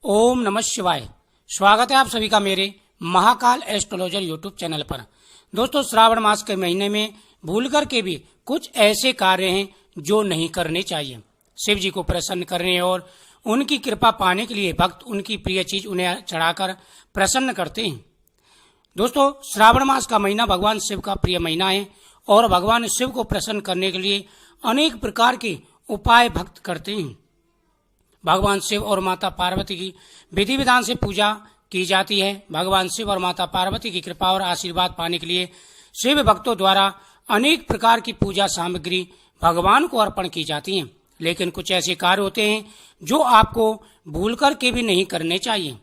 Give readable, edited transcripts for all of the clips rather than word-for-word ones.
ओम नमः शिवाय। स्वागत है आप सभी का मेरे महाकाल एस्ट्रोलॉजर यूट्यूब चैनल पर। दोस्तों, श्रावण मास के महीने में भूल कर के भी कुछ ऐसे कार्य हैं जो नहीं करने चाहिए। शिव जी को प्रसन्न करने और उनकी कृपा पाने के लिए भक्त उनकी प्रिय चीज उन्हें चढ़ाकर प्रसन्न करते हैं। दोस्तों, श्रावण मास का महीना भगवान शिव का प्रिय महीना है और भगवान शिव को प्रसन्न करने के लिए अनेक प्रकार के उपाय भक्त करते हैं। भगवान शिव और माता पार्वती की विधि विधान से पूजा की जाती है। भगवान शिव और माता पार्वती की कृपा और आशीर्वाद पाने के लिए शिव भक्तों द्वारा अनेक प्रकार की पूजा सामग्री भगवान को अर्पण की जाती हैं। लेकिन कुछ ऐसे कार्य होते हैं जो आपको भूल कर के भी नहीं करने चाहिए।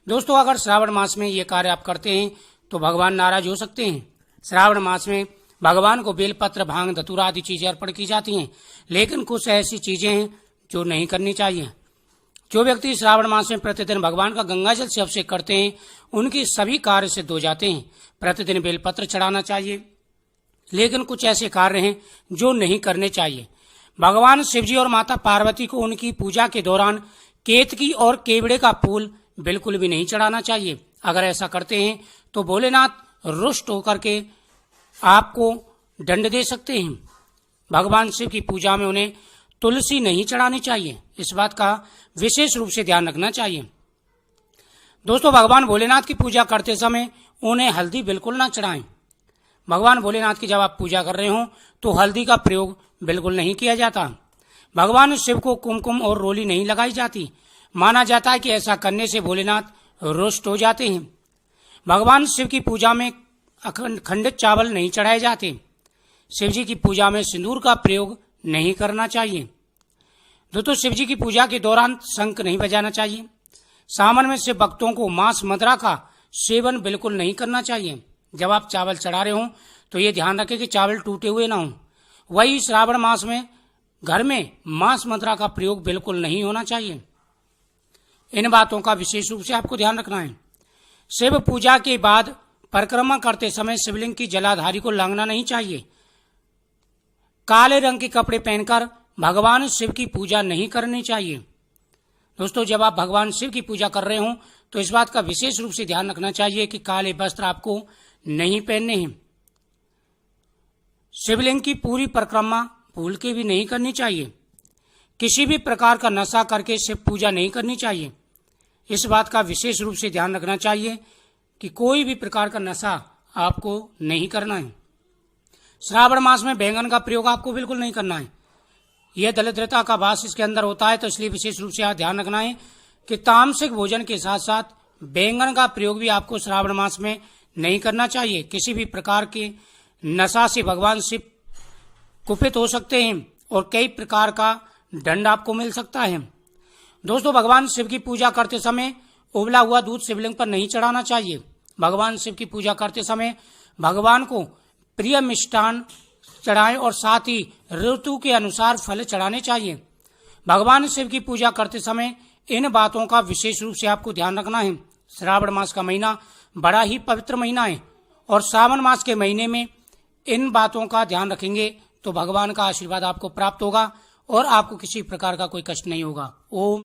दोस्तों, अगर श्रावण मास में ये कार्य आप करते हैं तो भगवान नाराज हो सकते हैं। श्रावण मास में भगवान को बेलपत्र, भांग, धतूरा आदि चीजें अर्पण की जाती हैं, लेकिन कुछ ऐसी चीजें हैं जो नहीं करनी चाहिए। जो व्यक्ति श्रावण मास में प्रतिदिन भगवान का गंगा जल से अभिषेक करते हैं उनके सभी कार्य सिद्ध हो जाते हैं। प्रतिदिन बेलपत्र चढ़ाना चाहिए, लेकिन कुछ ऐसे कार्य हैं जो नहीं करने चाहिए। भगवान शिव जी और माता पार्वती को उनकी पूजा के दौरान केतकी और केवड़े का फूल बिल्कुल भी नहीं चढ़ाना चाहिए। अगर ऐसा करते हैं तो भोलेनाथ रुष्ट होकर के आपको दंड दे सकते हैं। भगवान शिव की पूजा में उन्हें तुलसी नहीं चढ़ानी चाहिए, इस बात का विशेष रूप से ध्यान रखना चाहिए। दोस्तों, भगवान भोलेनाथ की पूजा करते समय उन्हें हल्दी बिल्कुल ना चढ़ाएं। भगवान भोलेनाथ की जब आप पूजा कर रहे हो तो हल्दी का प्रयोग बिल्कुल नहीं किया जाता। भगवान शिव को कुमकुम और रोली नहीं लगाई जाती। माना जाता है कि ऐसा करने से भोलेनाथ रुष्ट हो जाते हैं। भगवान शिव की पूजा में खंडित चावल नहीं चढ़ाए जाते। शिव जी की पूजा में सिंदूर का प्रयोग नहीं करना चाहिए। दोस्तों, शिव जी की पूजा के दौरान शंख नहीं बजाना चाहिए। सावन में शिव भक्तों को मांस मदिरा का सेवन बिल्कुल नहीं करना चाहिए। जब आप चावल चढ़ा रहे हो तो ये ध्यान रखें कि चावल टूटे हुए ना हो। वही श्रावण मास में घर में मांस मदिरा का प्रयोग बिल्कुल नहीं होना चाहिए। इन बातों का विशेष रूप से आपको ध्यान रखना है। शिव पूजा के बाद परिक्रमा करते समय शिवलिंग की जलाधारी को लांघना नहीं चाहिए। काले रंग के कपड़े पहनकर भगवान शिव की पूजा नहीं करनी चाहिए। दोस्तों, जब आप भगवान शिव की पूजा कर रहे हो तो इस बात का विशेष रूप से ध्यान रखना चाहिए कि काले वस्त्र आपको नहीं पहनने हैं। शिवलिंग की पूरी परिक्रमा भूल के भी नहीं करनी चाहिए। किसी भी प्रकार का नशा करके शिव पूजा नहीं करनी चाहिए। इस बात का विशेष रूप से ध्यान रखना चाहिए कि कोई भी प्रकार का नशा आपको नहीं करना है। श्रावण मास में बैंगन का प्रयोग आपको बिल्कुल नहीं करना है। यह दरिद्रता का वास इसके अंदर होता है, तो इसलिए विशेष रूप से यहाँ ध्यान रखना है कि तामसिक भोजन के साथ साथ बैंगन का प्रयोग भी आपको श्रावण मास में नहीं करना चाहिए। किसी भी प्रकार के नशा से भगवान शिव कुपित हो सकते हैं और कई प्रकार का दंड आपको मिल सकता है। दोस्तों, भगवान शिव की पूजा करते समय उबला हुआ दूध शिवलिंग पर नहीं चढ़ाना चाहिए। भगवान शिव की पूजा करते समय भगवान को प्रिय मिष्ठान चढ़ाएं और साथ ही ऋतु के अनुसार फल चढ़ाने चाहिए। भगवान शिव की पूजा करते समय इन बातों का विशेष रूप से आपको ध्यान रखना है। श्रावण मास का महीना बड़ा ही पवित्र महीना है और श्रावण मास के महीने में इन बातों का ध्यान रखेंगे तो भगवान का आशीर्वाद आपको प्राप्त होगा और आपको किसी प्रकार का कोई कष्ट नहीं होगा। ओम